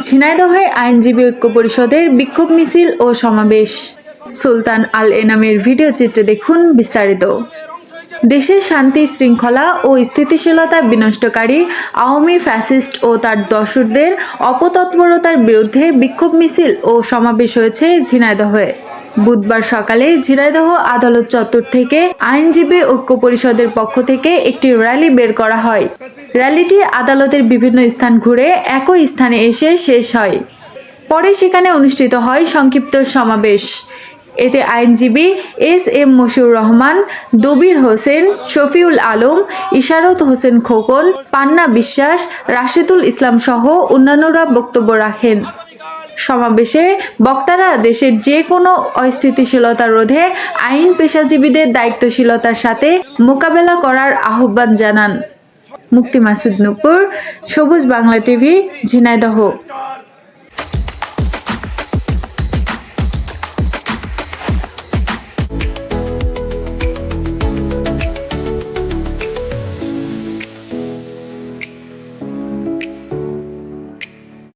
ঝিনাইদহে আইনজীবী ঐক্য পরিষদের বিক্ষোভ মিছিল ও সমাবেশ। সুলতান আল এনামের ভিডিও চিত্রে দেখুন বিস্তারিত। দেশের শান্তি শৃঙ্খলা ও স্থিতিশীলতা বিনষ্টকারী আওয়ামী ফ্যাসিস্ট ও তার দোসরদের অপতৎপরতার বিরুদ্ধে বিক্ষোভ মিছিল ও সমাবেশ হয়েছে ঝিনাইদহে। বুধবার সকালে ঝিনাইদহ আদালত চত্বর থেকে আইনজীবী ঐক্য পরিষদের পক্ষ থেকে একটি র্যালি বের করা হয়। র্যালিটি আদালতের বিভিন্ন স্থান ঘুরে একই স্থানে এসে শেষ হয়। পরে সেখানে অনুষ্ঠিত হয় সংক্ষিপ্ত সমাবেশ। এতে আইনজীবী এস.এম. মশিউর রহমান, দবির হোসেন, শফিউল আলম, ইশারত হোসেন খোকন, পান্না বিশ্বাস, রাশেদুল ইসলাম সহ অন্যান্যরা বক্তব্য রাখেন। সমাবেশে বক্তারা দেশের যে কোনো অস্থিতিশীলতা রোধে আইন পেশাজীবীদের দায়িত্বশীলতার সাথে মোকাবেলা করার আহ্বান জানান। মুক্তি মাসুদ নূপুর, সবুজ বাংলা টিভি, ঝিনাইদহ।